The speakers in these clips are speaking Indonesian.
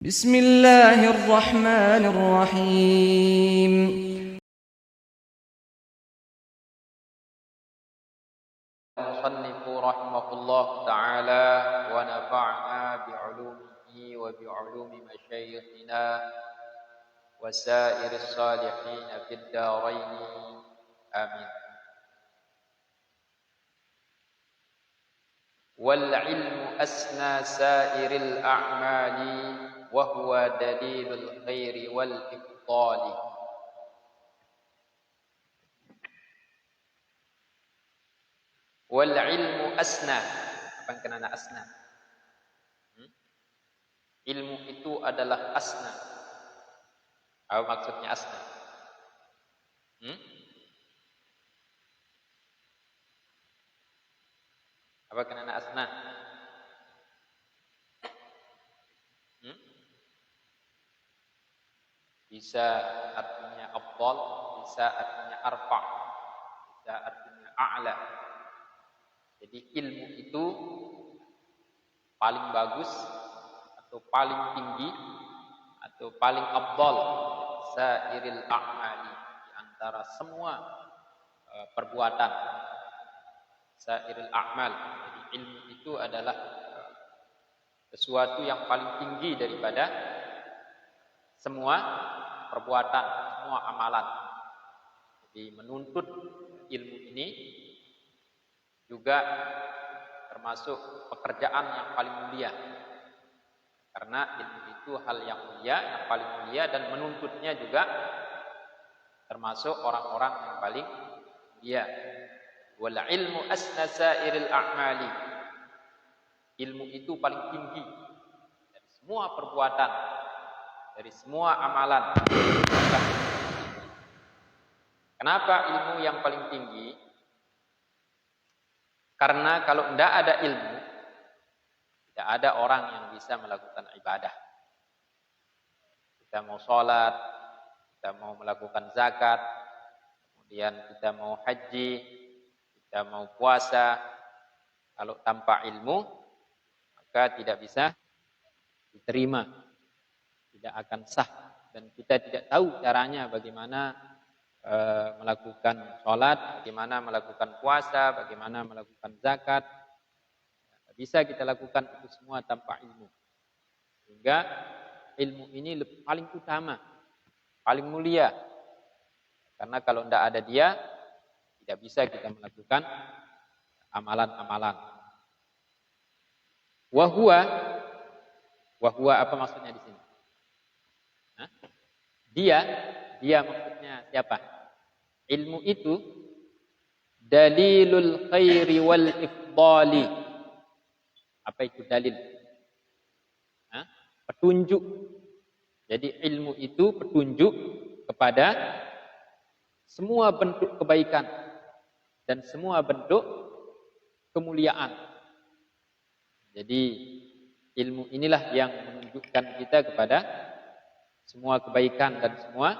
بسم الله الرحمن الرحيم المصنف رحمه الله تعالى ونفعنا بعلومه وبعلوم مشايخنا وسائر الصالحين في الدارين آمين. والعلم أسنى سائر الأعمال وهو دليل الخير والإفضال. Wal ilmu asna. Apa yang kenana asna? Ilmu itu adalah asna. Apa maksudnya asna? Apa kenana asna? Bisa artinya afdal, bisa artinya arfa, bisa artinya a'la. Jadi ilmu itu paling bagus atau paling tinggi atau paling afdal sairil a'mali, di antara semua perbuatan. Sairil a'mal. Jadi ilmu itu adalah sesuatu yang paling tinggi daripada semua perbuatan, semua amalan. Jadi menuntut ilmu ini juga termasuk pekerjaan yang paling mulia. Karena ilmu itu hal yang mulia, yang paling mulia, dan menuntutnya juga termasuk orang-orang yang paling mulia. Wal ilmu asna sairil a'mali. Ilmu itu paling tinggi dari semua perbuatan, dari semua amalan. Kenapa ilmu yang paling tinggi? Karena kalau tidak ada ilmu, tidak ada orang yang bisa melakukan ibadah. Kita mau sholat, kita mau melakukan zakat, kemudian kita mau haji, kita mau puasa. Kalau tanpa ilmu, maka tidak bisa diterima, tidak akan sah, dan kita tidak tahu caranya bagaimana melakukan sholat, bagaimana melakukan puasa, bagaimana melakukan zakat. Bisa kita lakukan itu semua tanpa ilmu. Sehingga ilmu ini paling utama, paling mulia. Karena kalau tidak ada dia, tidak bisa kita melakukan amalan-amalan. Wahua apa maksudnya di sini? Dia maksudnya siapa? Ilmu itu dalilul khairi wal ifdali. Apa itu dalil? Petunjuk. Jadi ilmu itu petunjuk kepada semua bentuk kebaikan dan semua bentuk kemuliaan. Jadi ilmu inilah yang menunjukkan kita kepada semua kebaikan dan semua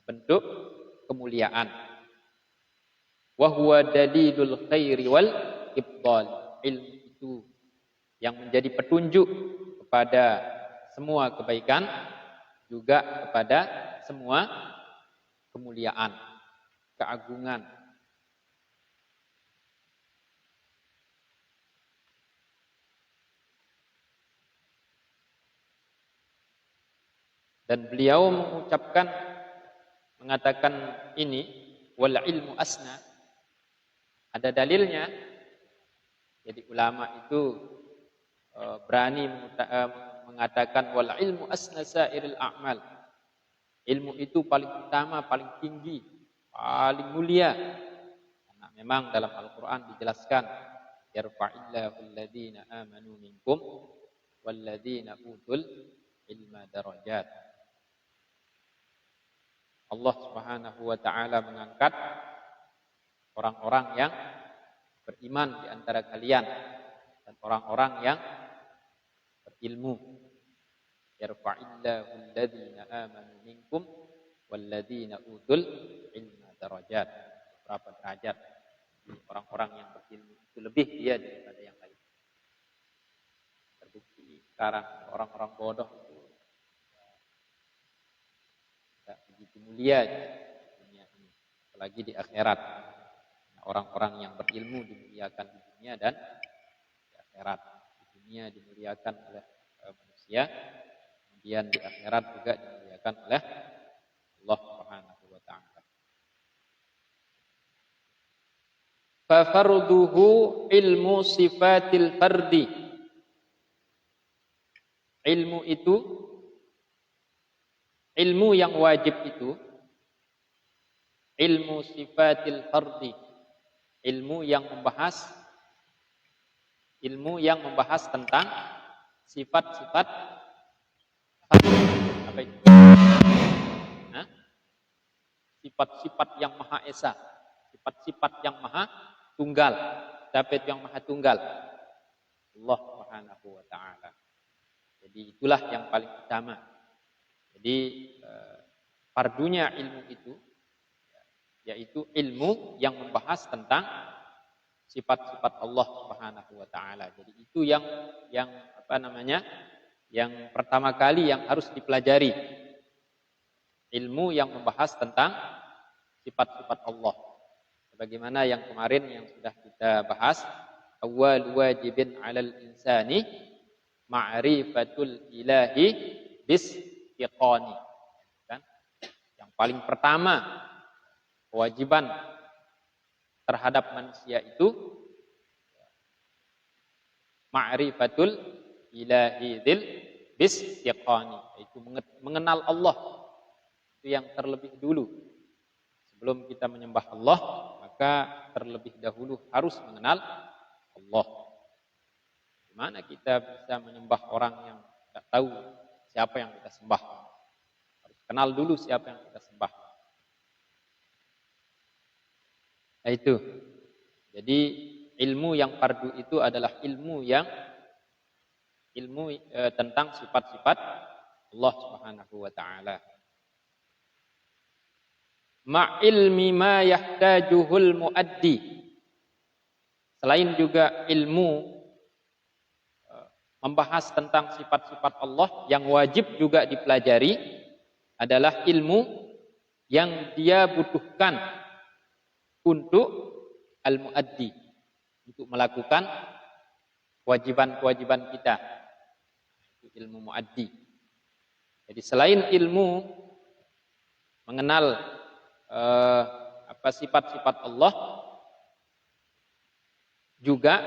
bentuk kemuliaan. Wa huwa dalilul khairi wal ifdal. Ilmu itu yang menjadi petunjuk kepada semua kebaikan, juga kepada semua kemuliaan, keagungan. Dan beliau mengatakan ini, wal ilmu asna, ada dalilnya. Jadi ulama itu berani mengatakan wal ilmu asna sairil a'mal. Ilmu itu paling utama, paling tinggi, paling mulia. Karena memang dalam Al-Quran dijelaskan, yarfa'illahu alladhina amanu minkum walladhina utul ilma darajat. Allah Subhanahu wa ta'ala mengangkat orang-orang yang beriman di antara kalian dan orang-orang yang berilmu. Yarfa'illahu alladhina amanu minkum walladhina utul ilma darajat. Berapa derajat orang-orang yang berilmu itu lebih dia daripada yang lain. Terbukti sekarang orang-orang bodoh itu mulia di dunia ini, apalagi di akhirat. Orang-orang yang berilmu dimuliakan di dunia dan di akhirat. Di dunia dimuliakan oleh manusia, kemudian di akhirat juga dimuliakan oleh Allah Subhanahu wa taala. Fa farduhu ilmu sifatil fardi. Ilmu itu, ilmu yang wajib itu, ilmu sifatil fardi, ilmu yang membahas tentang sifat-sifat fardi. Apa itu? Hah? Sifat-sifat yang maha esa, sifat-sifat yang maha tunggal. Siapa itu yang maha tunggal? Allah Subhanahu wa taala. Jadi itulah yang paling utama. Jadi fardunya ilmu itu yaitu ilmu yang membahas tentang sifat-sifat Allah Subhanahu wa taala. Jadi itu yang yang pertama kali yang harus dipelajari. Ilmu yang membahas tentang sifat-sifat Allah. Sebagaimana yang kemarin yang sudah kita bahas, awwal wajibin 'alal insani ma'rifatul ilahi bistiqani. Kan? Yang paling pertama kewajiban terhadap manusia itu ma'rifatul ilahi bistiqani, yaitu mengenal Allah. Itu yang terlebih dulu. Sebelum kita menyembah Allah, maka terlebih dahulu harus mengenal Allah. Gimana kita bisa menyembah orang yang tidak tahu siapa yang kita sembah? Harus kenal dulu siapa yang kita sembah. Nah itu. Jadi ilmu yang fardu itu adalah ilmu tentang sifat-sifat Allah Subhanahu wa taala. Ma'ilmi ma yahtajuhul muaddi. Selain juga ilmu membahas tentang sifat-sifat Allah, yang wajib juga dipelajari adalah ilmu yang dia butuhkan untuk al-muaddi, untuk melakukan kewajiban-kewajiban kita. Itu ilmu muaddi. Jadi selain ilmu mengenal sifat-sifat Allah, juga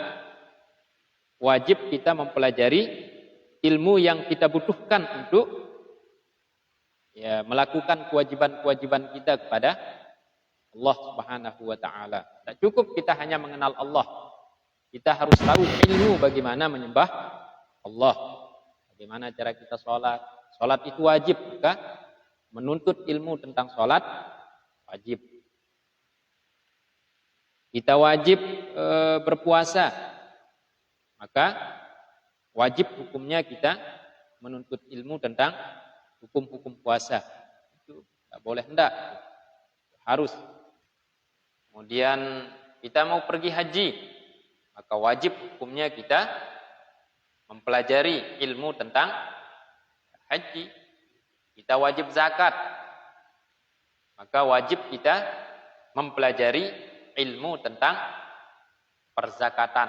wajib kita mempelajari ilmu yang kita butuhkan untuk melakukan kewajiban-kewajiban kita kepada Allah Subhanahu wa taala. Tidak cukup kita hanya mengenal Allah. Kita harus tahu ilmu bagaimana menyembah Allah. Bagaimana cara kita sholat. Sholat itu wajib, maka menuntut ilmu tentang sholat wajib. Kita wajib berpuasa, maka wajib hukumnya kita menuntut ilmu tentang hukum-hukum puasa. Itu tidak boleh hendak, harus. Kemudian kita mau pergi haji, maka wajib hukumnya kita mempelajari ilmu tentang haji. Kita wajib zakat, maka wajib kita mempelajari ilmu tentang perzakatan.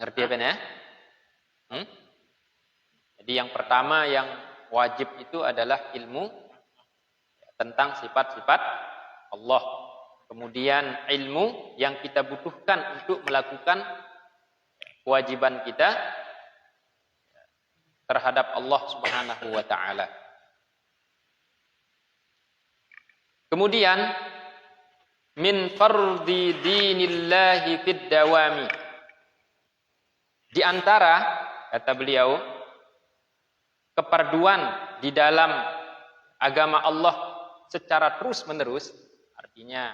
Ngerti apa ya? Jadi yang pertama yang wajib itu adalah ilmu tentang sifat-sifat Allah. Kemudian ilmu yang kita butuhkan untuk melakukan kewajiban kita terhadap Allah Subhanahu wa taala. Kemudian min fardi dinillahi fid dawami. Di antara, kata beliau, keperduan di dalam agama Allah secara terus-menerus, artinya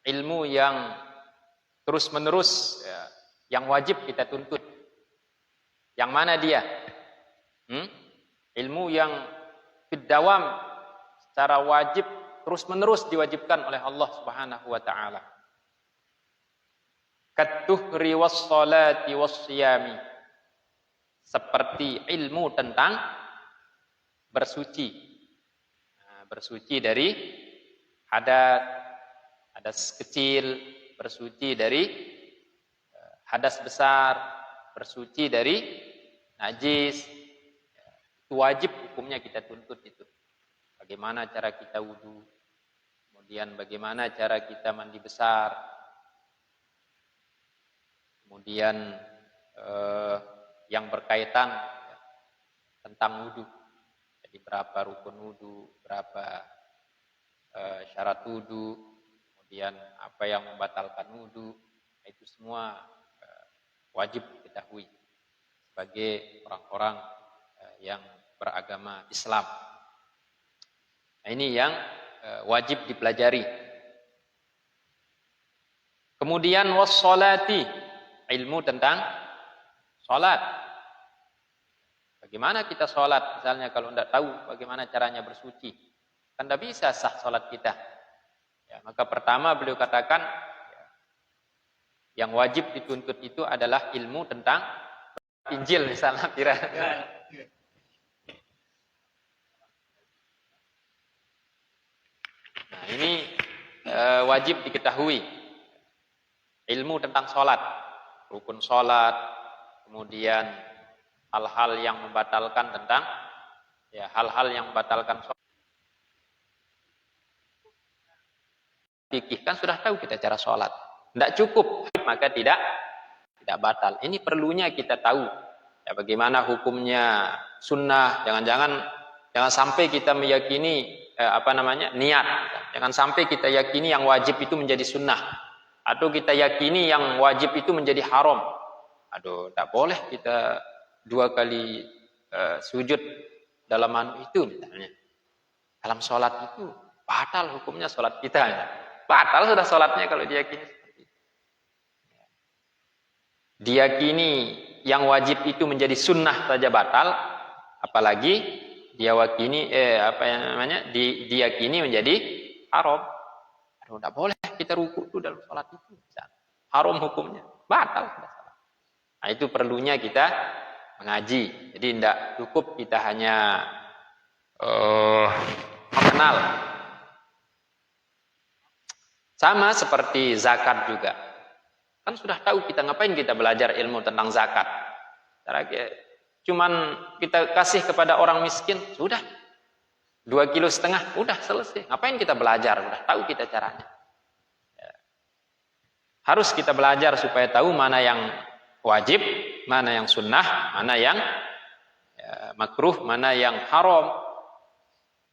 ilmu yang terus-menerus yang wajib kita tuntut. Yang mana dia? Ilmu yang fid dawam secara wajib terus-menerus diwajibkan oleh Allah Subhanahu wa taala. Katuhri was salati was siyami. seperti ilmu tentang bersuci. Nah, bersuci dari hadas kecil, bersuci dari hadas besar, bersuci dari najis. Itu wajib hukumnya kita tuntut itu. Bagaimana cara kita wudu, kemudian bagaimana cara kita mandi besar, kemudian yang berkaitan tentang wudu. Jadi berapa rukun wudu, berapa syarat wudu, kemudian apa yang membatalkan wudu, itu semua wajib diketahui sebagai orang-orang yang beragama Islam. Nah, ini yang wajib dipelajari. Kemudian wassolati, ilmu tentang sholat. Bagaimana kita sholat? Misalnya kalau tidak tahu bagaimana caranya bersuci, kan tidak bisa sah sholat kita. Ya, maka pertama beliau katakan, yang wajib dituntut itu adalah ilmu tentang Injil misalnya. Nah, ini wajib diketahui ilmu tentang sholat, rukun sholat, kemudian hal-hal yang membatalkan tentang hal-hal yang membatalkan sholat. Fikih kan sudah tahu kita cara sholat, tidak cukup maka tidak batal. Ini perlunya kita tahu ya, bagaimana hukumnya sunnah. Jangan sampai kita meyakini niat. Jangan sampai kita yakini yang wajib itu menjadi sunnah, atau kita yakini yang wajib itu menjadi haram. Aduh, tidak boleh kita 2 kali sujud dalam itu misalnya. Dalam sholat itu batal hukumnya sholat kita. Ya. Batal sudah sholatnya kalau diyakini seperti itu. Diyakini yang wajib itu menjadi sunnah saja batal, apalagi diyakini menjadi haram. Aduh, tidak boleh kita ruku itu dalam sholat itu. Haram hukumnya, batal. Nah, itu perlunya kita mengaji. Jadi tidak cukup kita hanya mengenal. Sama seperti zakat juga. Kan sudah tahu kita ngapain kita belajar ilmu tentang zakat. Cuman kita kasih kepada orang miskin, sudah 2,5 kilo, udah selesai. Ngapain kita belajar? Udah tahu kita caranya. Ya. Harus kita belajar supaya tahu mana yang wajib, mana yang sunnah, mana yang makruh, mana yang haram.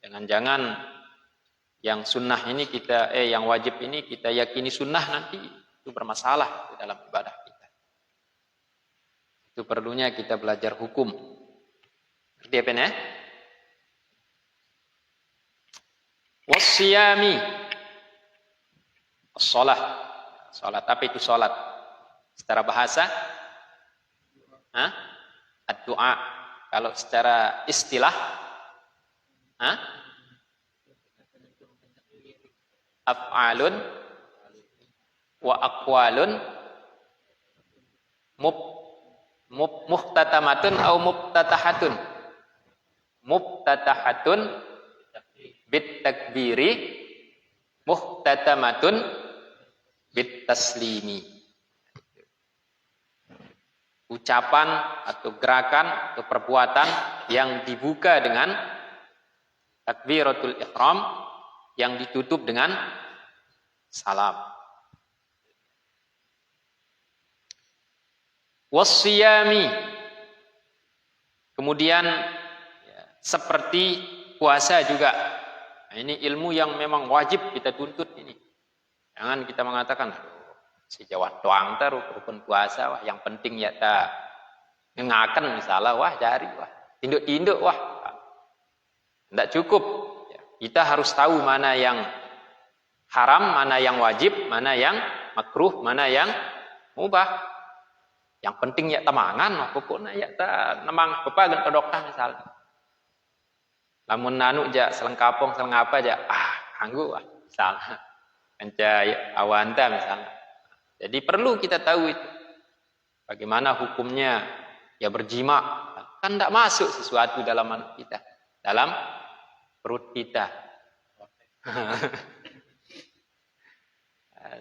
Jangan-jangan yang sunnah ini yang wajib ini kita yakini sunnah, nanti itu bermasalah dalam ibadah kita. Itu perlunya kita belajar hukum. Ngerti apa ini? Wassiyami, sholat. Sholat apa itu sholat? Secara bahasa, ad-du'a. Kalau secara istilah, af'alun wa aqwalun muhtatamatun au muftatahatun. Muftatahatun bit takbiri, muhtatamatun bit taslimi. Ucapan atau gerakan atau perbuatan yang dibuka dengan takbiratul ihram, yang ditutup dengan salam. Wassiyami, kemudian seperti puasa juga. Nah, ini ilmu yang memang wajib kita tuntut ini. Jangan kita mengatakan si Jawa doang rukun puasa, wah yang penting ya ta ngengaken misalnya, wah jari, wah tinduk-tinduk, wah tidak cukup. Kita harus tahu mana yang haram, mana yang wajib, mana yang makruh, mana yang mubah. Yang penting ya tamangan, pokoknya ya ta nemang bepagan ke dokter misalnya. Lamun nanu aja selengkapong selengapa aja, kanggu misalnya. Mencaya awanta misalnya. Jadi perlu kita tahu itu. Bagaimana hukumnya ya berjima, kan tidak masuk sesuatu dalam manuk kita, dalam perut kita.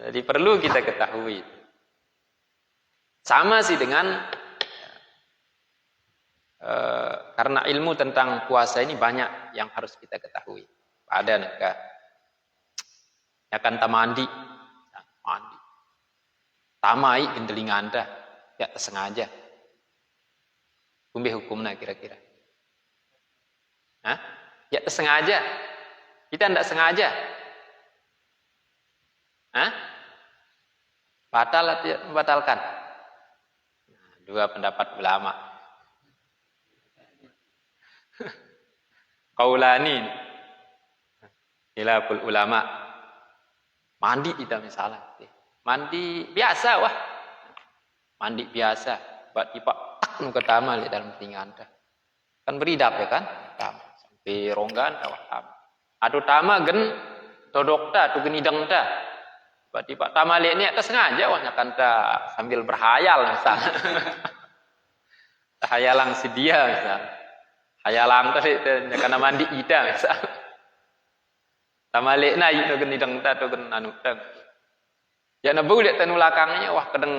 Jadi perlu kita ketahui. Sama sih dengan karena ilmu tentang puasa ini banyak yang harus kita ketahui. Ada negara akan tamandi, mandi, tamai gendeling anda, ya tersengaja. Kumbe hukumnya kira-kira. Hah? Ya tersengaja. Kita tidak sengaja. Hah? Batal atau tidak membatalkan? Nah, dua pendapat ulama. Qaulani. Khilaful ulama. Mandi kita misalnya. Mandi biasa wah. Mandi biasa. Tiba-tiba tak ke tamal dalam telinga anda. Kan beridap ya kan? Sampai ronggan wah tama. Aduh tama gen todok ta tu genidang ta. Tiba-tiba tamalik ni tak sengaja wah nyakan ta sambil berhayal misalnya. Hayalang si dia misalnya. Hayalang tadi nyakan mandi ida misalnya. Tamalik na yuk gen idang ta tu gen anu tang. Ya na bau lihat tanulakangnya wah kedeng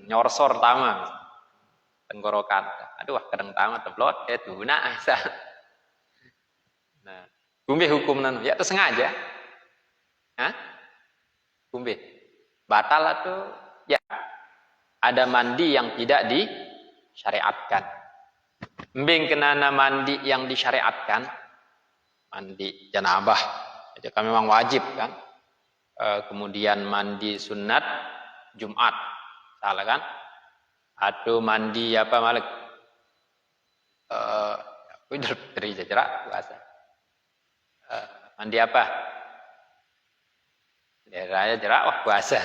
nyorsor tama. Tenggorokan. Aduh wah kedeng tama teblot tuna misalnya. Nah, kumbe hukum nanu ya tersengaja. Hah? Kumbe batal atau ya ada mandi yang tidak disyariatkan. Mbing kenana mandi yang disyariatkan, mandi janabah, itu kan memang wajib kan. Kemudian mandi sunat Jumat, salah kan? Atau mandi apa malik? Dari jarak puasa. Mandi apa? Raya jerak wah puasa.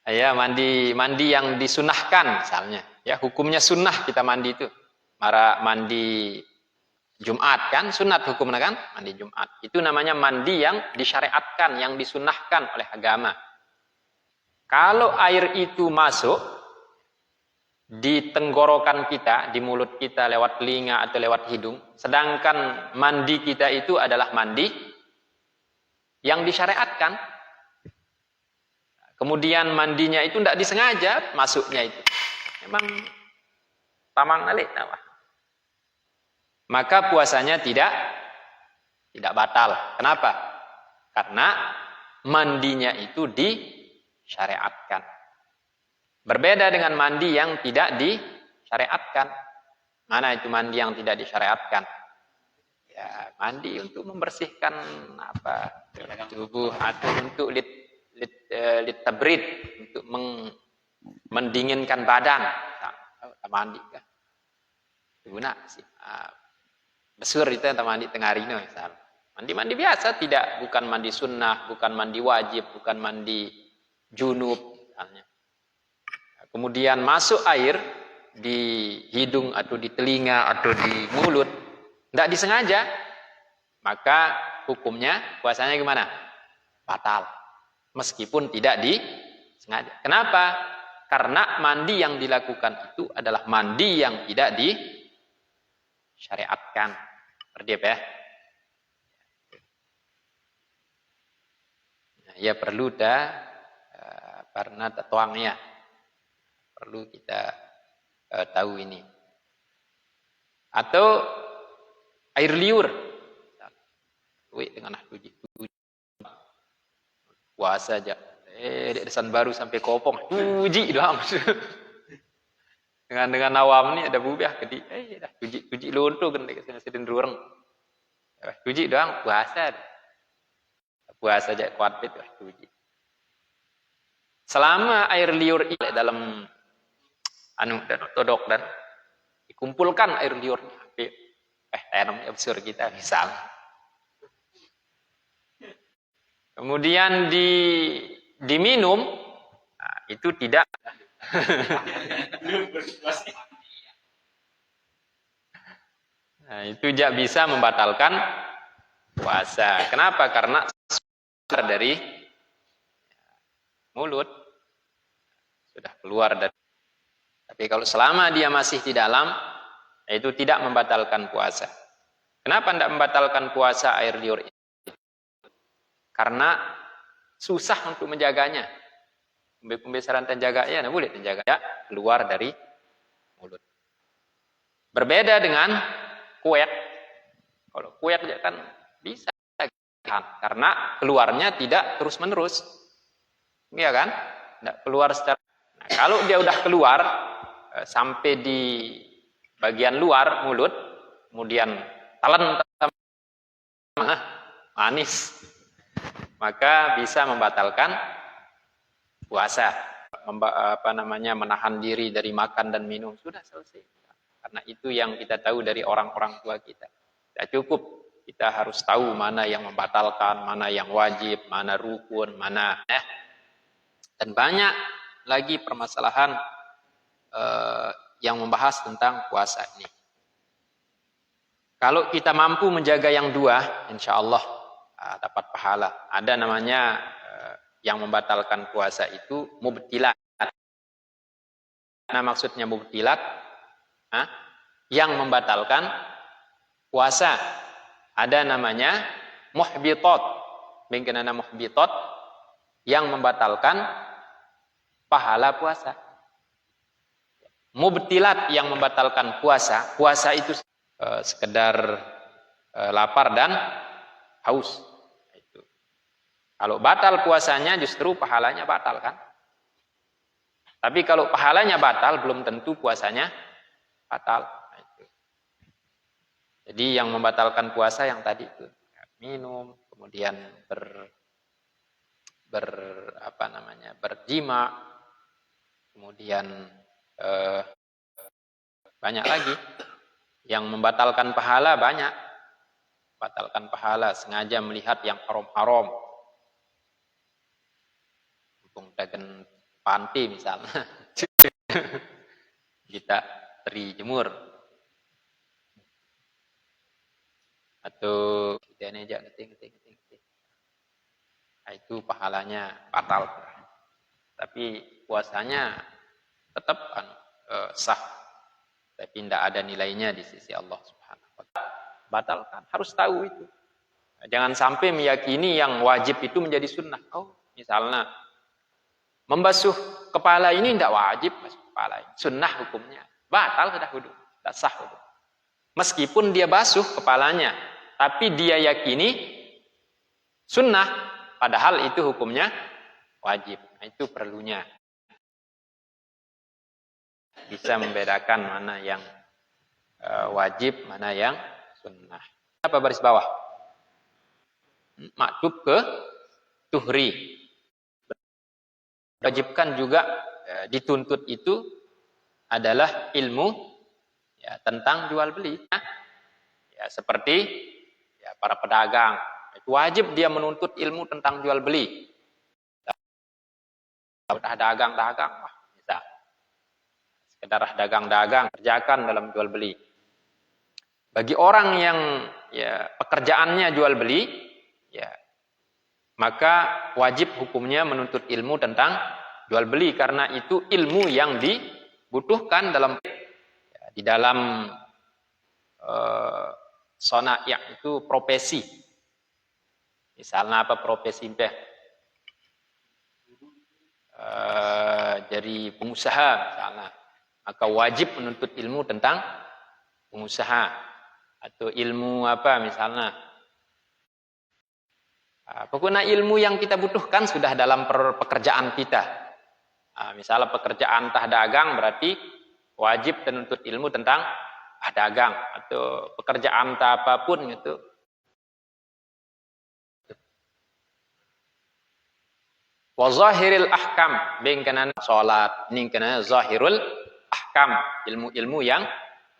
Ya mandi yang disunahkan misalnya. Ya hukumnya sunnah kita mandi itu. Mandi Jumat kan sunat hukumnya kan mandi Jumat. Itu namanya mandi yang disyariatkan, yang disunahkan oleh agama. Kalau air itu masuk di tenggorokan kita, di mulut kita lewat telinga atau lewat hidung, sedangkan mandi kita itu adalah mandi yang disyariatkan, kemudian mandinya itu tidak disengaja masuknya itu, memang tamang alik, maka puasanya tidak batal. Kenapa? Karena mandinya itu disyariatkan. Berbeda dengan mandi yang tidak disyariatkan. Mana itu mandi yang tidak disyariatkan? Ya, mandi untuk membersihkan apa tubuh atau untuk tabrid, untuk mendinginkan badan. Mandi kan. Guna sih. Besar itu mandi tengah hari misal. Mandi biasa, bukan mandi sunnah, bukan mandi wajib, bukan mandi junub misalnya. Kemudian masuk air di hidung atau di telinga atau di mulut, tidak disengaja, maka hukumnya puasanya gimana? Batal. Meskipun tidak disengaja. Kenapa? Karena mandi yang dilakukan itu adalah mandi yang tidak disyariatkan. Ngerti apa ya? Nah, ya perlu karena tuangnya. Perlu kita tahu ini. Atau air liur. Dengan puasa aja. Desan baru sampai kopong. Uji doang. dengan awam ni ada bubiah jadi dah uji lonto kan dekat sini durang. Uji doang puasa. Puasa aja kuat bet uji. Selama air liur dalam dan todok dan dikumpulkan air liurnya tanam besar kita misal, kemudian diminum, nah, itu tidak nah, itu tidak bisa membatalkan puasa. Kenapa? Karena dari mulut sudah keluar dari Tapi kalau selama dia masih di dalam, itu tidak membatalkan puasa. Kenapa tidak membatalkan puasa air liur itu? Karena susah untuk menjaganya. Pembesaran tenjaganya, nah boleh tenjaga keluar dari mulut. Berbeda dengan kuek. Kalau kuek kan bisa karena keluarnya tidak terus-menerus. Iya kan? Tidak keluar secara. Nah, kalau dia udah keluar sampai di bagian luar mulut, kemudian telan manis, maka bisa membatalkan puasa. Menahan diri dari makan dan minum, sudah selesai. Karena itu yang kita tahu dari orang-orang tua kita. Tidak cukup, kita harus tahu mana yang membatalkan, mana yang wajib, mana rukun, mana dan banyak lagi permasalahan yang membahas tentang puasa ini. Kalau kita mampu menjaga yang dua, insya Allah dapat pahala. Ada namanya yang membatalkan puasa itu mubtilat. Nah, maksudnya mubtilat, yang membatalkan puasa. Ada namanya muhbitot. Bingkinana muhbitot, yang membatalkan pahala puasa. Mubtilat yang membatalkan puasa. Puasa itu sekedar lapar dan haus. Itu. Kalau batal puasanya justru pahalanya batal kan? Tapi kalau pahalanya batal belum tentu puasanya batal. Itu. Jadi yang membatalkan puasa yang tadi itu minum, kemudian berjima, kemudian banyak lagi. Yang membatalkan pahala banyak. Batalkan pahala, sengaja melihat yang haram-haram. Mumpung dagen panti misalnya. Kita teri jemur. Atau kita nejak ngeting. Nah, itu pahalanya batal. Tapi puasanya tetap sah. Tapi tidak ada nilainya di sisi Allah Subhanahu wa Ta'ala. Batalkan, harus tahu itu. Jangan sampai meyakini yang wajib itu menjadi sunnah. Oh, misalnya membasuh kepala ini tidak wajib, basuh kepala ini. Sunnah hukumnya. Batal sudah wudu, tidak sah wudu. Meskipun dia basuh kepalanya, tapi dia yakini sunnah, padahal itu hukumnya wajib. Nah, itu perlunya. Bisa membedakan mana yang wajib, mana yang sunnah. Apa baris bawah? Maktub ke tuhri. Wajibkan juga dituntut itu adalah ilmu ya, tentang jual beli. Ya, seperti ya, para pedagang. Itu wajib dia menuntut ilmu tentang jual beli. Udah dagang-dagang, bisa. Sekedar dagang-dagang, kerjakan dalam jual beli. Bagi orang yang ya pekerjaannya jual beli, ya maka wajib hukumnya menuntut ilmu tentang jual beli karena itu ilmu yang dibutuhkan dalam ya, di dalam ya itu profesi. Misalnya apa profesi jadi pengusaha misalnya. Maka wajib menuntut ilmu tentang pengusaha atau ilmu apa misalnya. Pokoknya ilmu yang kita butuhkan sudah dalam pekerjaan kita. Misalnya pekerjaan tah dagang berarti wajib menuntut ilmu tentang dagang atau pekerjaan tah apapun gitu. Wa zahiril ahkam bingkanan salat ningkana zahirul ahkam, ilmu-ilmu yang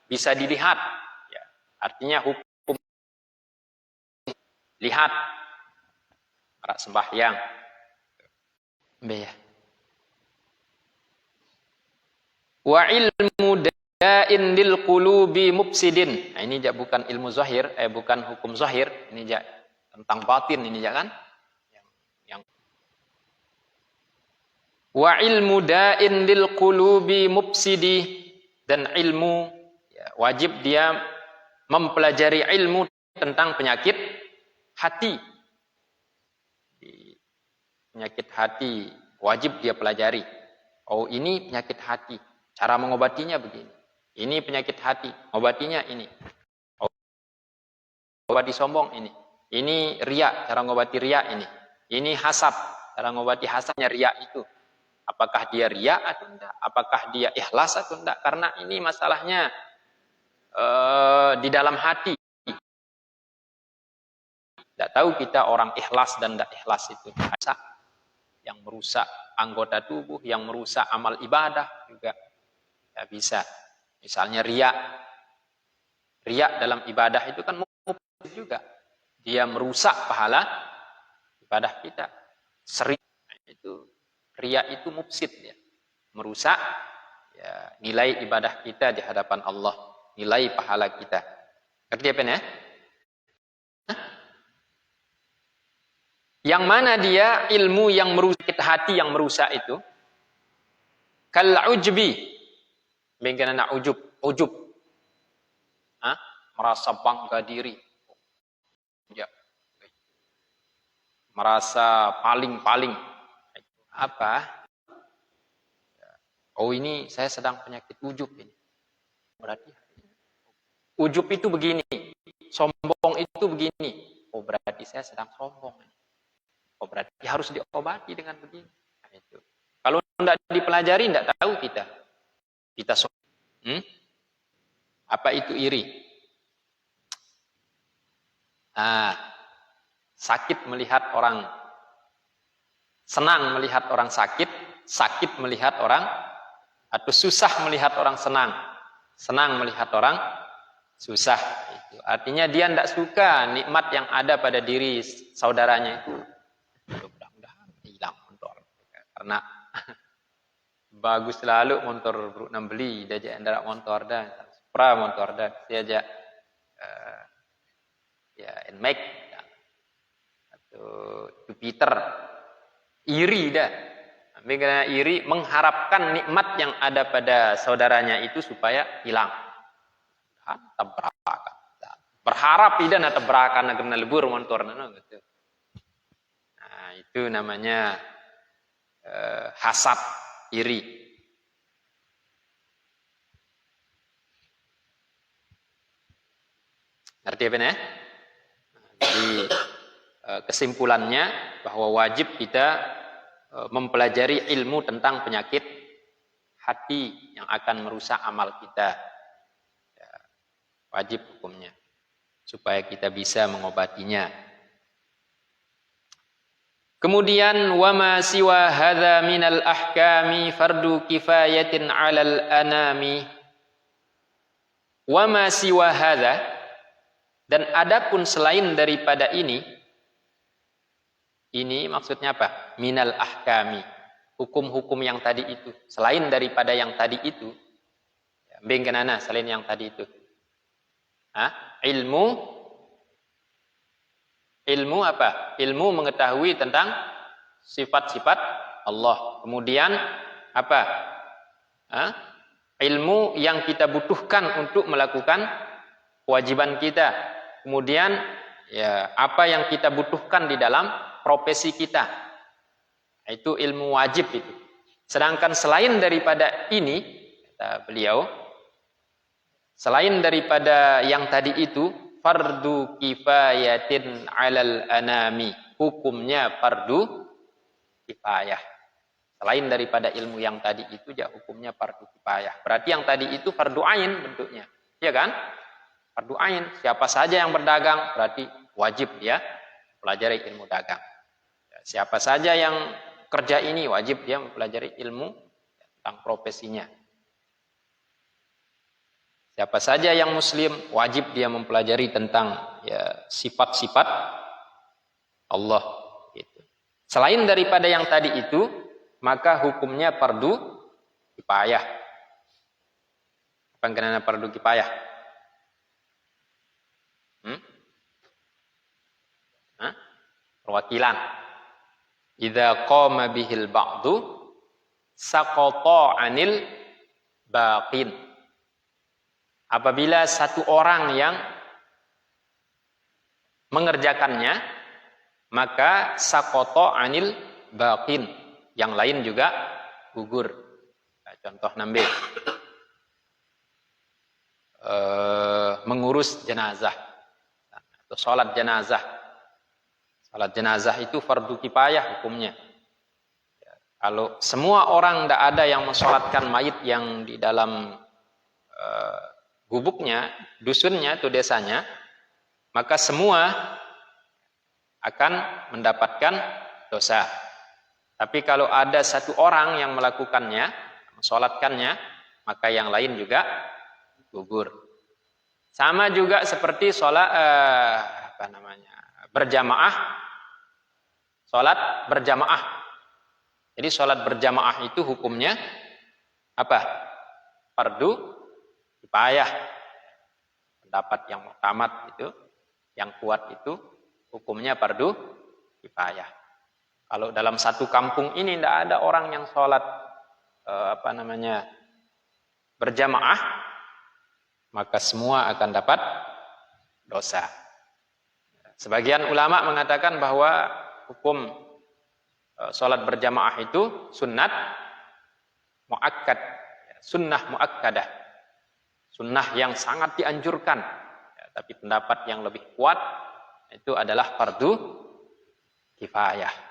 bisa dilihat ya, artinya hukum lihat para sembahyang wa ilmu da'in lil qulubi mufsidin. Nah, ini bukan ilmu zahir, bukan hukum zahir, ini tentang batin ini kan yang Wa ilmu da'in lil qulubi mufsidi, dan ilmu wajib dia mempelajari ilmu tentang penyakit hati. Penyakit hati wajib dia pelajari. Oh, ini penyakit hati, cara mengobatinya begini. Ini penyakit hati, obatinya ini. Obati sombong ini. Ini riya, cara mengobati riya ini. Ini hasad, cara mengobati hasadnya riya itu. Apakah dia riya atau enggak? Apakah dia ikhlas atau enggak? Karena ini masalahnya di dalam hati. Tidak tahu kita orang ikhlas dan tidak ikhlas itu. Yang merusak anggota tubuh, yang merusak amal ibadah juga. Ya bisa. Misalnya riya. Riya dalam ibadah itu kan mufsid juga. Dia merusak pahala ibadah kita. Sering itu. Riya itu mufsid ya. Merusak ya, nilai ibadah kita di hadapan Allah, nilai pahala kita. Ngerti apa ya? Yang mana dia ilmu yang merusak hati, yang merusak itu? Kal ujbi. Bagaimana ujub? Ujub. Merasa bangga diri. Ya. Merasa paling-paling. Apa? Oh, ini saya sedang penyakit ujub ini. Berarti ujub itu begini, sombong itu begini. Oh, berarti saya sedang sombong. Oh, berarti harus diobati dengan begini. Nah, itu. Kalau tidak dipelajari, tidak tahu kita. Kita sombong. Apa itu iri? Sakit melihat orang, senang melihat orang sakit, sakit melihat orang, atau susah melihat orang senang, senang melihat orang susah. Itu artinya dia tidak suka nikmat yang ada pada diri saudaranya itu. Mudah-mudahan hilang motor, karena bagus selalu motor bro beli, dia jangan motor dah, Supra motor dah, dia aja ya Nmax atau Jupiter. Iri dah. Karena iri mengharapkan nikmat yang ada pada saudaranya itu supaya hilang. Tabrakan. Berharap tidak na tabrakan na lebur motor gitu. Nah, itu namanya hasad, iri. Ngerti apa ya? Jadi kesimpulannya bahwa wajib kita mempelajari ilmu tentang penyakit hati yang akan merusak amal kita. Ya, wajib hukumnya supaya kita bisa mengobatinya. Kemudian wa ma siwa hadza minal ahkami fardu kifayatin 'alal anami. Wa ma siwa hadza, dan adapun selain daripada ini maksudnya apa? Minal ahkami, hukum-hukum yang tadi itu. Selain daripada yang tadi itu, bengkenana selain yang tadi itu. Ilmu apa? Ilmu mengetahui tentang sifat-sifat Allah. Kemudian apa? Ilmu yang kita butuhkan untuk melakukan kewajiban kita. Kemudian ya, apa yang kita butuhkan di dalam profesi kita, itu ilmu wajib itu. Sedangkan selain daripada ini, kata beliau, selain daripada yang tadi itu, fardu kifayatin 'alal anami, hukumnya fardu kifayah. Selain daripada ilmu yang tadi itu, ya hukumnya fardu kifayah. Berarti yang tadi itu fardu ain bentuknya, ya kan? Fardu ain, siapa saja yang berdagang berarti wajib dia pelajari ilmu dagang. Siapa saja yang kerja ini wajib dia mempelajari ilmu tentang profesinya. Siapa saja yang muslim wajib dia mempelajari tentang ya sifat-sifat Allah gitu. Selain daripada yang tadi itu, maka hukumnya fardu kifayah. Apa yang kenana fardu kifayah? Perwakilan. Idza qama bihil ba'du saqata 'anil baqin. Apabila satu orang yang mengerjakannya, maka saqata 'anil baqin, yang lain juga gugur. Nah, contoh nambe mengurus jenazah atau sholat jenazah. Sholat jenazah itu fardu kifayah hukumnya. Kalau semua orang tidak ada yang mensolatkan mayit yang di dalam gubuknya, dusunnya atau desanya, maka semua akan mendapatkan dosa. Tapi kalau ada satu orang yang melakukannya, mensolatkannya, maka yang lain juga gugur. Sama juga seperti sholat berjamaah, sholat berjamaah. Jadi sholat berjamaah itu hukumnya apa? Fardu kifayah. Pendapat yang muktamad itu, yang kuat itu hukumnya fardu kifayah. Kalau dalam satu kampung ini tidak ada orang yang sholat berjamaah, maka semua akan dapat dosa. Sebagian ulama mengatakan bahwa hukum sholat berjamaah itu sunnah muakkad, sunnah muakkadah, sunnah yang sangat dianjurkan. Tapi pendapat yang lebih kuat itu adalah fardu kifayah.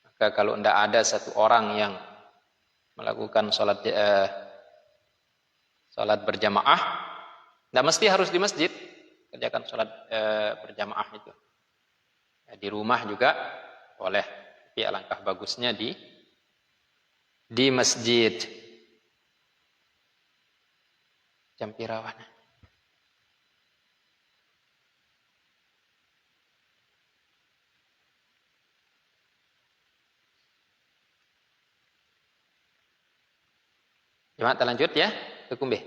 Maka kalau tidak ada satu orang yang melakukan sholat berjamaah, tidak mesti harus di masjid kerjakan sholat berjamaah itu. Di rumah juga boleh, tapi alangkah bagusnya di masjid. Jam pirawan. Jemaat lanjut ya, ke kumbe.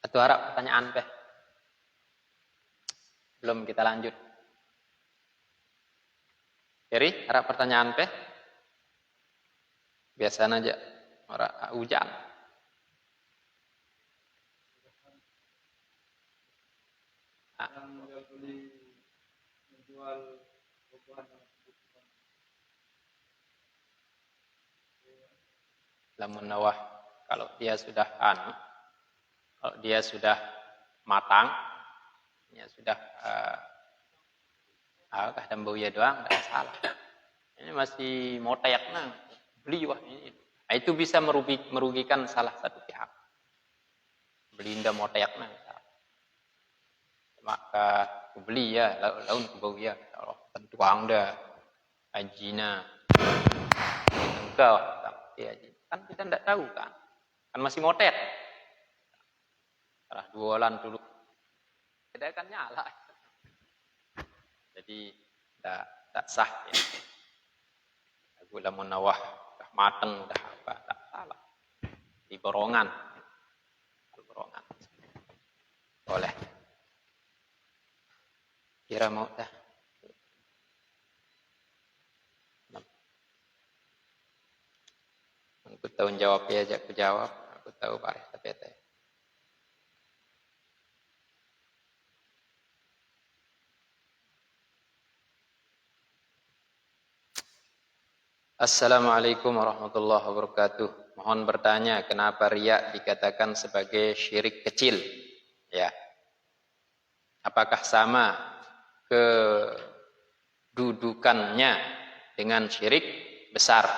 Atau harap pertanyaan teh. Belum kita lanjut. Jadi, harap pertanyaan teh. Biasa aja orang hujan. Lamun nawah, kalau dia sudah matang, ya sudah kadang bau ya doang, tidak salah. Ini masih motek beli wah ini. Nah, itu bisa merugikan salah satu pihak. Beli ndak motek maka beli ya, laun bau ya, Allah tentuang dah ajina. Engkau ya, kan kita tidak tahu kan masih motet. Setelah 2 bulan dulu tidak akan nyala. Jadi tidak sah ya. Gula munawah udah mateng, udah apa, tak salah. Di borongan. Boleh. Kira mau dah. Aku tahu jawab ya, aku jawab. Aku tahu Pak Tapi Assalamualaikum warahmatullahi wabarakatuh. Mohon bertanya, kenapa riya dikatakan sebagai syirik kecil? Ya. Apakah sama kedudukannya dengan syirik besar,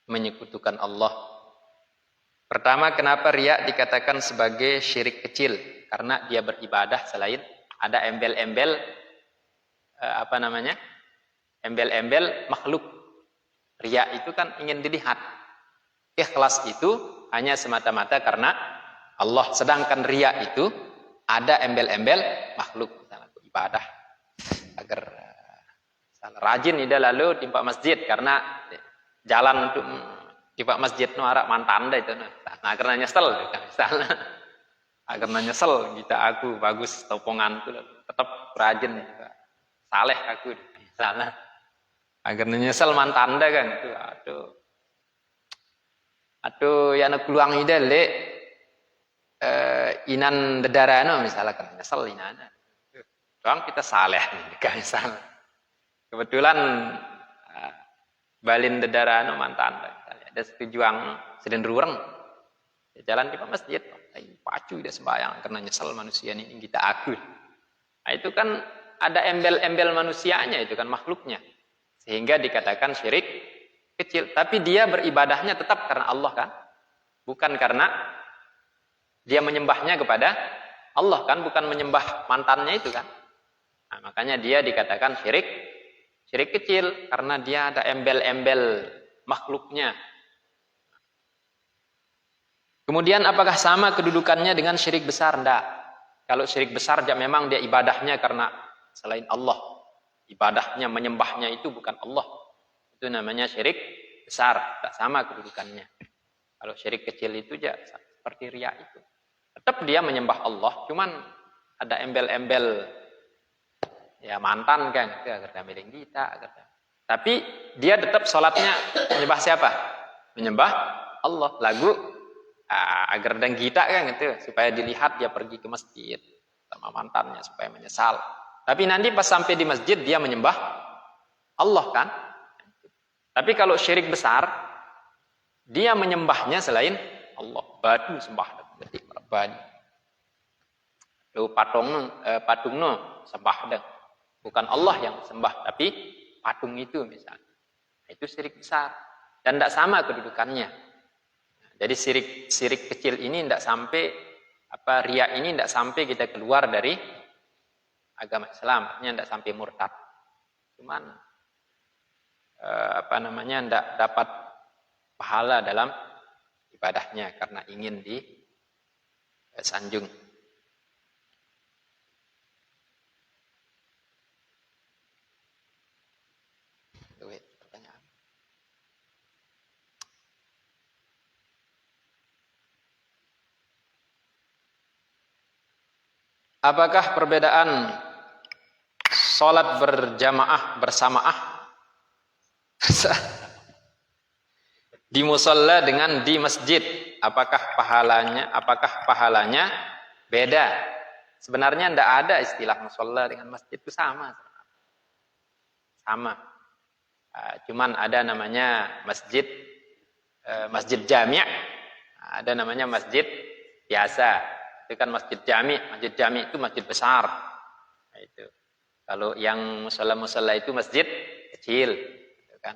menyekutukan Allah? Pertama, kenapa riya dikatakan sebagai syirik kecil? Karena dia beribadah selain ada embel-embel embel-embel makhluk. Riya itu kan ingin dilihat. Ikhlas itu hanya semata-mata karena Allah. Sedangkan riya itu ada embel-embel makhluk. Misalnya ibadah agar rajin ida lalu timpa masjid karena jalan untuk timpa masjid nu arah mantan dah itu. Nah karena nyesel misalnya. Agar nyesel kita aku bagus topongan itu tetap rajin saleh aku misalnya. Agar nyesel mantan dah kan itu. Aduh ya nak keluang ide le inan dedarano misalnya kan nyesel inana. Doang kita saleh nih kan misal. Kebetulan balin dedarano mantan ada setujuan sedang ruang jalan di masjid pacu dia sembahyang karena nyesel manusia ini kita akui. Nah, itu kan ada embel-embel manusianya itu kan makhluknya. Sehingga dikatakan syirik kecil, tapi dia beribadahnya tetap karena Allah kan? Bukan karena dia menyembahnya kepada Allah kan, bukan menyembah mantannya itu kan. Nah, makanya dia dikatakan syirik kecil karena dia ada embel-embel makhluknya. Kemudian apakah sama kedudukannya dengan syirik besar? Enggak. Kalau syirik besar dia memang dia ibadahnya karena selain Allah. Ibadahnya, menyembahnya itu bukan Allah. Itu namanya syirik besar. Tak sama kedudukannya. Kalau syirik kecil itu ya seperti riya itu. Tetap dia menyembah Allah. Cuman ada embel-embel ya mantan kan. Agar milik kita. Tapi dia tetap sholatnya menyembah siapa? Menyembah Allah. Lagu agar dan kita kan gitu supaya dilihat dia pergi ke masjid sama mantannya supaya menyesal. Tapi nanti pas sampai di masjid dia menyembah Allah kan. Tapi kalau syirik besar dia menyembahnya selain Allah. Batu sembah berarti batu. Lu patungno sembah dah. Bukan Allah yang sembah tapi patung itu misalnya. Itu syirik besar dan tidak sama kedudukannya. Jadi syirik kecil ini tidak sampai riya ini tidak sampai kita keluar dari agama Islam, artinya tidak sampai murtad. Cuman tidak dapat pahala dalam ibadahnya karena ingin disanjung. Apakah perbedaan sholat berjamaah bersamaah di musalla dengan di masjid? Apakah pahalanya beda? Sebenarnya tidak ada istilah musalla dengan masjid itu sama. Cuman ada namanya masjid jami', ada namanya masjid biasa. Itu kan masjid jami itu masjid besar. Nah, itu. Kalau yang musalla itu masjid kecil, gitu kan.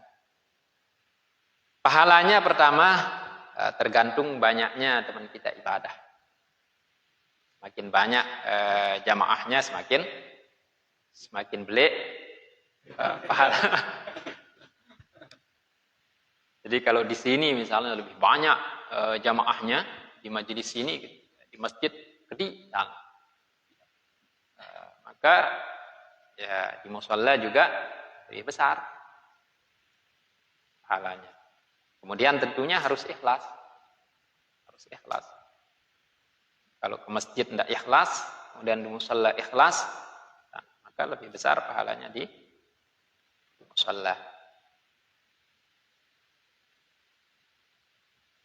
Pahalanya pertama tergantung banyaknya teman kita ibadah. Semakin banyak jamaahnya semakin belik pahala. Jadi kalau di sini misalnya lebih banyak jamaahnya di majelis sini gitu. Di masjid gede, maka ya di musalla juga lebih besar pahalanya. Kemudian tentunya harus ikhlas. Kalau ke masjid tidak ikhlas, kemudian di musalla ikhlas, maka lebih besar pahalanya di musalla.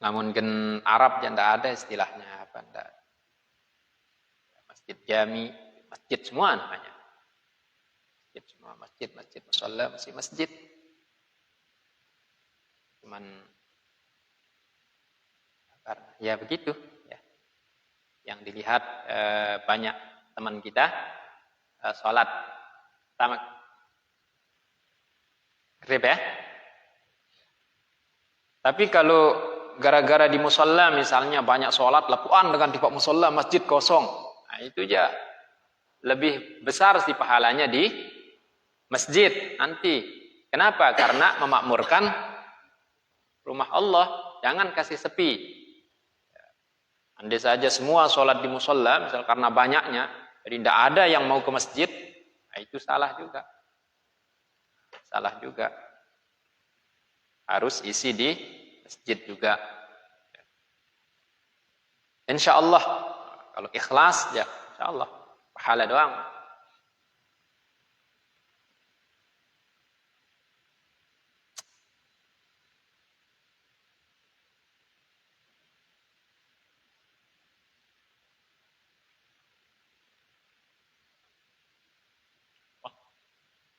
Namun kan Arab yang tidak ada istilahnya apa enggak. Masjid jami, masjid semua namanya. Masjid, musalla, masjid. Cuman karena ya begitu ya. Yang dilihat banyak teman kita sholat sama grip ya. Tapi kalau gara-gara di musalla misalnya banyak sholat lapuan dengan di musalla masjid kosong, nah itu aja lebih besar sih pahalanya di masjid nanti. Kenapa? Karena memakmurkan rumah Allah, jangan kasih sepi. Andai saja semua sholat di musalla, misal karena banyaknya, jadi tidak ada yang mau ke masjid, nah itu salah juga. Harus isi di masjid juga. Insya Allah kalau ikhlas ya insya Allah pahala doang.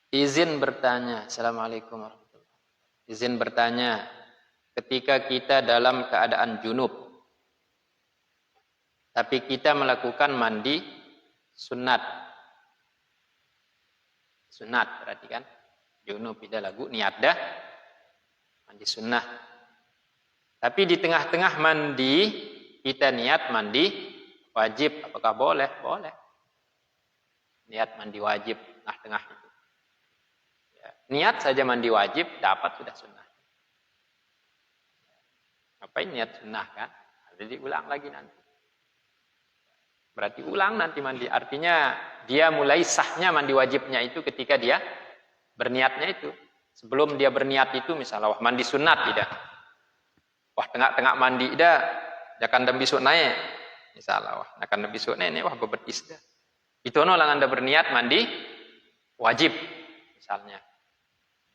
Izin bertanya. Assalamualaikum warahmatullahi wabarakatuh. Izin bertanya. Ketika kita dalam keadaan junub, tapi kita melakukan mandi sunat. Sunat berarti kan? Junub tidak lagu niat dah. Mandi sunnah. Tapi di tengah-tengah mandi, kita niat mandi wajib. Apakah boleh? Boleh. Niat mandi wajib tengah-tengah itu. Ya, niat saja mandi wajib, dapat sudah sunnah. Ngapain niat sunnah kan? Jadi ulang lagi nanti. Berarti ulang nanti mandi. Artinya dia mulai sahnya mandi wajibnya itu ketika dia berniatnya itu. Sebelum dia berniat itu misalnya wah mandi sunat tidak. Wah tengah-tengah mandi dah. Jangan dan besok naik. Misalnya wah akan besok naik wah bebetis dah. Itu orang anda berniat mandi wajib misalnya.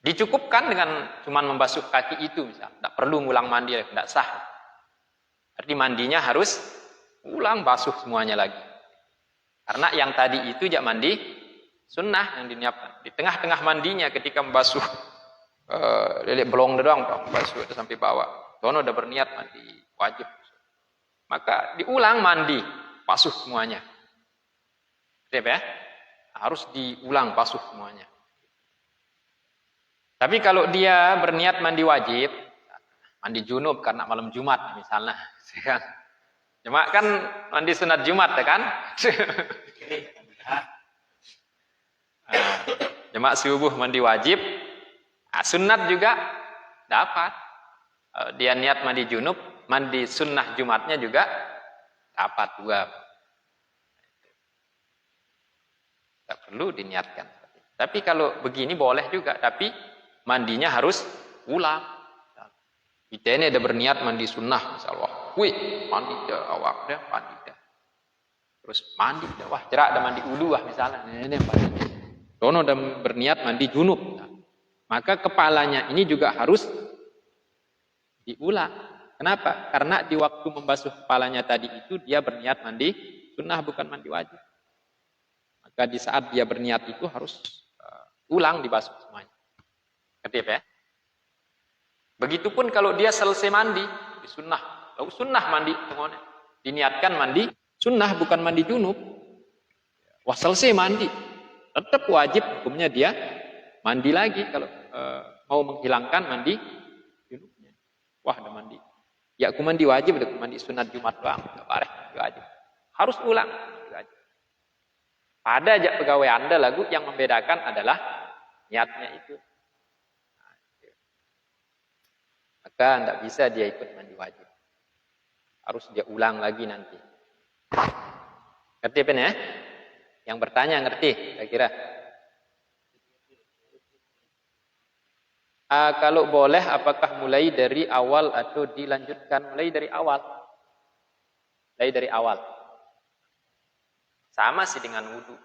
Dicukupkan dengan cuman membasuh kaki itu misalnya. Tidak perlu ngulang mandi, tidak sah. Arti mandinya harus ulang basuh semuanya lagi. Karena yang tadi itu jak mandi sunnah yang diniatkan. Di tengah-tengah mandinya ketika membasuh lelek belong doang, basuh itu sampai bawah. Tono udah berniat mandi wajib. Maka diulang mandi, basuh semuanya. Siap ya? Harus diulang basuh semuanya. Tapi kalau dia berniat mandi wajib, mandi junub karena malam Jumat misalnya, cuma kan mandi sunat Jumat ya kan? Cuma subuh mandi wajib, sunat juga dapat. Dia niat mandi junub, mandi sunnah Jumatnya juga dapat juga. Tak perlu diniatkan. Tapi kalau begini boleh juga, tapi mandinya harus ulang. Kita ini ada berniat mandi sunnah, misalnya, wih, mandi dah awak dah, mandi dah. Terus mandi dah, wah cerak dah mandi ulu lah misalnya. Ini mandi. Dono dah berniat mandi junub. Maka kepalanya ini juga harus diulang. Kenapa? Karena di waktu membasuh kepalanya tadi itu dia berniat mandi sunnah bukan mandi wajib. Maka di saat dia berniat itu harus ulang dibasuh semuanya. Ngerti ya? Begitupun kalau dia selesai mandi, di sunnah. Lalu sunnah mandi, diniatkan mandi sunnah bukan mandi junub. Wah selesai mandi, tetap wajib hukumnya dia mandi lagi kalau mau menghilangkan mandi junubnya. Wah udah mandi. Ya aku mandi wajib, aku mandi sunat Jumat doang, enggak parah, wajib. Harus ulang. Wajib. Pada aja pegawai Anda lagu yang membedakan adalah niatnya itu. Maka tidak bisa dia ikut mandi wajib. Harus dia ulang lagi nanti. Ngerti apa ya? Yang bertanya ngerti, kira-kira. Kalau boleh, apakah mulai dari awal atau dilanjutkan? Mulai dari awal. Mulai dari awal. Sama sih dengan wudhu.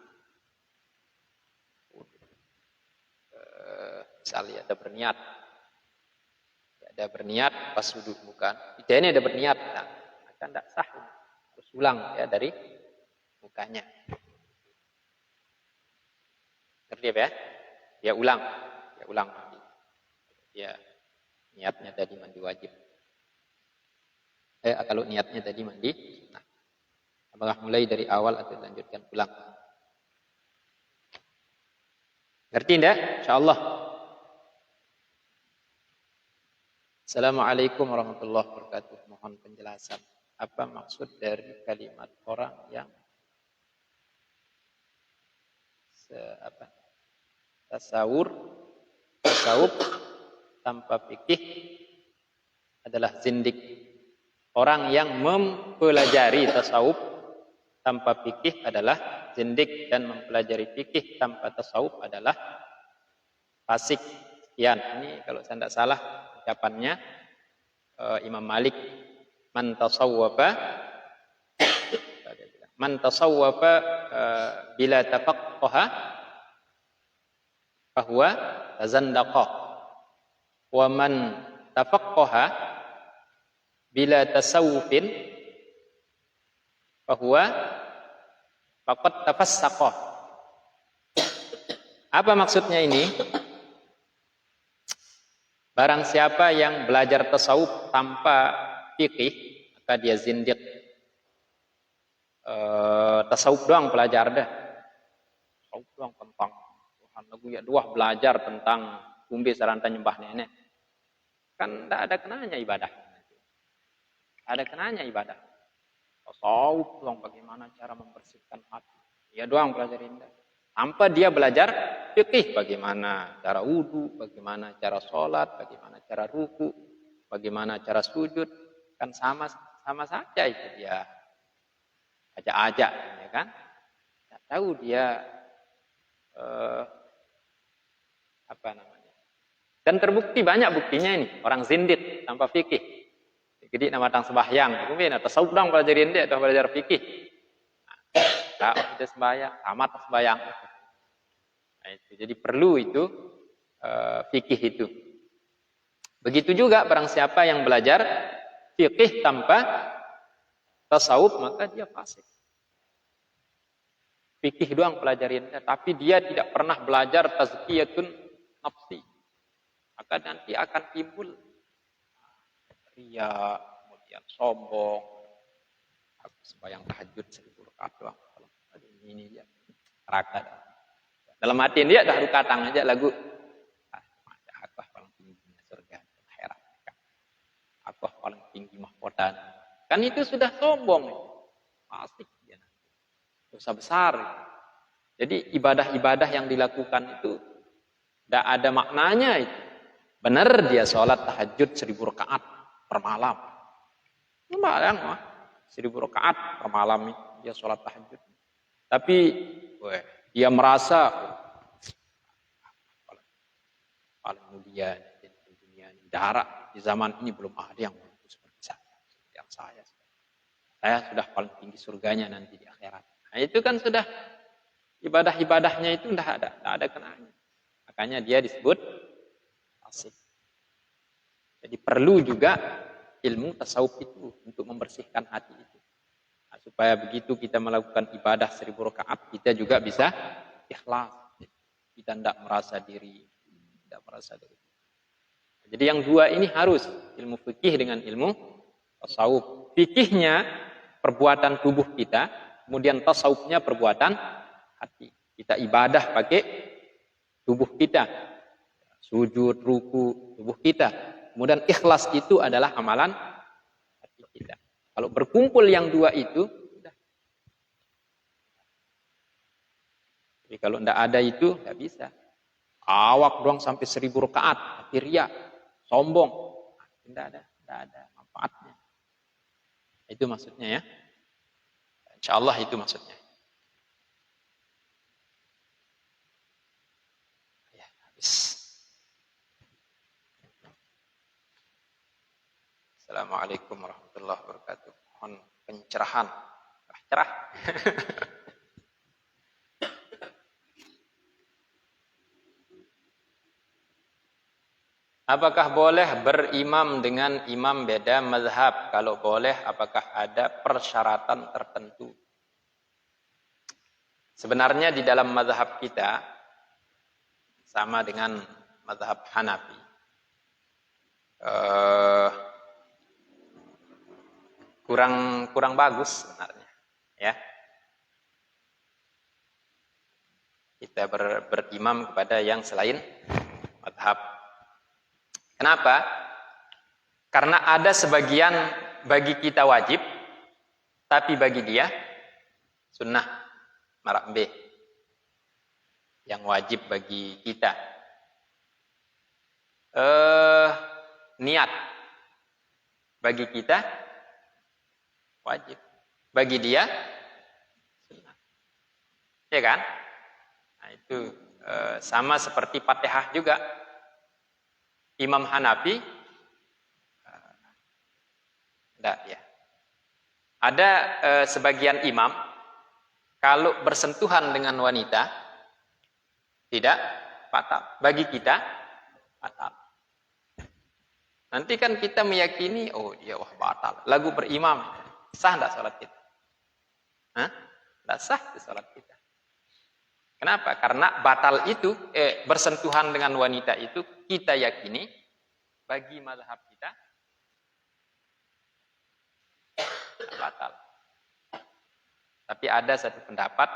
Misalnya ada berniat. Ada berniat pas wudhu bukan. Ini ada berniat, nah, maka tidak sah. Harus ulang ya dari mukanya. Ngerti ya? Ya ulang mandi. Ya niatnya tadi mandi wajib. Kalau niatnya tadi mandi, nah, apakah mulai dari awal atau lanjutkan ulang? Ngerti enggak? Insyaallah. Assalamualaikum warahmatullahi wabarakatuh. Mohon penjelasan. Apa maksud dari kalimat orang yang tasawuf tanpa fikih adalah zindik. Orang yang mempelajari tasawuf tanpa fikih adalah zindik dan mempelajari fikih tanpa tasawuf adalah fasik. Sekian. Ini kalau saya tidak salah ucapannya Imam Malik, man tasawwafa bila tafaqqaha fahuwa tazandaqa wa man tafaqqaha bila tasawufin fahuwa faqad tafassaqa. Apa maksudnya ini? Barang siapa yang belajar tasawuf tanpa fikih, maka dia zindiq. Tasawuf doang belajar dah. Tasawuf doang tentang Tuhan lagu ya dua belajar tentang kumbi saranta nyembah nenek. Kan tidak ada kenanya ibadah. Ada kenanya ibadah. Tasawuf doang bagaimana cara membersihkan hati. Dia doang belajarin dah. Tanpa dia belajar fikih, bagaimana cara wudu, bagaimana cara sholat, bagaimana cara ruku, bagaimana cara sujud, kan sama saja itu dia ajak-ajak, ya kan? Tidak tahu dia apa namanya. Dan terbukti banyak buktinya ini orang zindik tanpa fikih. Jadi nama tang sembahyang, kemudian atau saudang pelajarin dia, atau belajar fikih. Nah, kita sembahyang, tamat sembahyang. Nah, itu. Jadi perlu itu fikih itu. Begitu juga barang siapa yang belajar fikih tanpa tasawuf, maka dia fasik. Fikih doang pelajarin, tapi dia tidak pernah belajar tazkiyatun nafsi. Maka nanti akan timbul ria, kemudian sombong. Aku sembahyang tahajud 1000 rakaat doang. Ini dia neraka. Dalam hati dia dah rukatang aja lagu. Aku paling tinggi surga akhirat. Aku paling tinggi mahkota. Kan itu sudah sombong. Pasti dia dosa besar. Jadi ibadah-ibadah yang dilakukan itu tidak ada maknanya itu. Benar dia sholat tahajud 1000 rakaat per malam. Membayang 1000 rakaat per malam dia sholat tahajud. Tapi dia merasa paling mulia di dunia ini. Darah di zaman ini belum ada yang seperti saya. Yang saya sudah paling tinggi surganya nanti di akhirat. Nah, itu kan sudah ibadah-ibadahnya itu tidak ada kenanya. Makanya dia disebut fasik. Jadi perlu juga ilmu tasawuf itu untuk membersihkan hati itu. Nah, supaya begitu kita melakukan ibadah 1000 rakaat, kita juga bisa ikhlas. Kita tidak merasa diri. Jadi yang dua ini harus ilmu fikih dengan ilmu tasawuf. Fikihnya perbuatan tubuh kita, kemudian tasawufnya perbuatan hati. Kita ibadah pakai tubuh kita, sujud, ruku, tubuh kita. Kemudian ikhlas itu adalah amalan hati kita. Kalau berkumpul yang dua itu, sudah. Jadi kalau tidak ada itu, tidak bisa. Awak doang sampai 1000 rakaat, tapi ria, sombong, tidak ada manfaatnya. Itu maksudnya ya. Insya Allah itu maksudnya. Ya, habis. Assalamualaikum warahmatullahi wabarakatuh. Mohon pencerahan. Cerah. Apakah boleh berimam dengan imam beda mazhab? Kalau boleh, apakah ada persyaratan tertentu? Sebenarnya di dalam mazhab kita sama dengan mazhab Hanafi. Kurang bagus sebenarnya, ya. Kita berimam kepada yang selain mazhab. Kenapa? Karena ada sebagian bagi kita wajib, tapi bagi dia sunnah marakbe. Yang wajib bagi kita niat, bagi kita wajib, bagi dia sunnah, ya kan? Nah, itu sama seperti Fatihah juga. Imam Hanafi enggak ya. Ada sebagian imam kalau bersentuhan dengan wanita tidak batal. Bagi kita batal. Nanti kan kita meyakini, oh dia batal. Lagu berimam, sah enggak salat kita? Hah? Enggak sah salat kita. Kenapa? Karena batal itu, bersentuhan dengan wanita itu, kita yakini bagi mazhab kita batal. Tapi ada satu pendapat,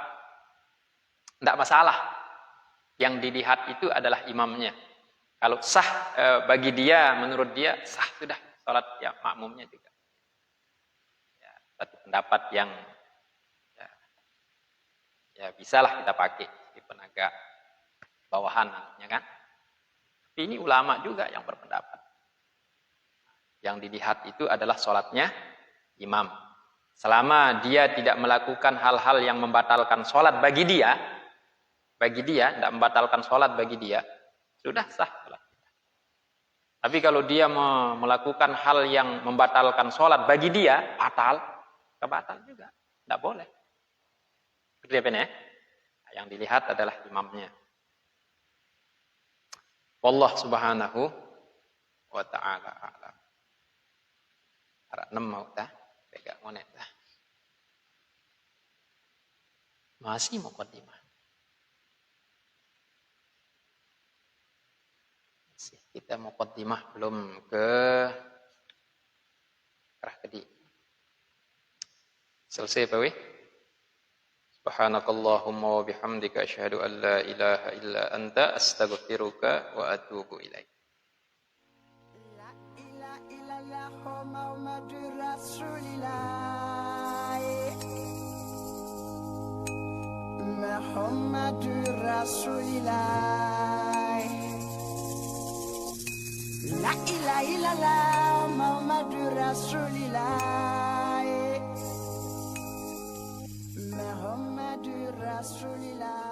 tidak masalah. Yang dilihat itu adalah imamnya. Kalau sah bagi dia, menurut dia sah sudah sholat ya makmumnya juga. Ya, satu pendapat yang ya bisalah kita pakai meskipun agak bawahan ya kan. Tapi ini ulama juga yang berpendapat. Yang dilihat itu adalah sholatnya imam. Selama dia tidak melakukan hal-hal yang membatalkan sholat bagi dia, tidak membatalkan sholat bagi dia, sudah sah sholat. Tapi kalau dia melakukan hal yang membatalkan sholat bagi dia, kebatal juga, tidak boleh. Seperti apa ya? Yang dilihat adalah imamnya. Wallah subhanahu wa ta'ala a'lam. Harap 6 mau dah, pegang monet dah. Masih muqaddimah. Kita muqaddimah belum ke kerah kedi. Selesai Pak Wih? Subhanakallahumma wa bihamdika asyhadu an la ilaha illa anta astaghfiruka wa atubu ilaik. La ilaha illallah Muhammadur Rasulillah. Muhammadur Rasulillah. La ilaha illallah Muhammadur Rasulillah. Muhammadur Rasulillah.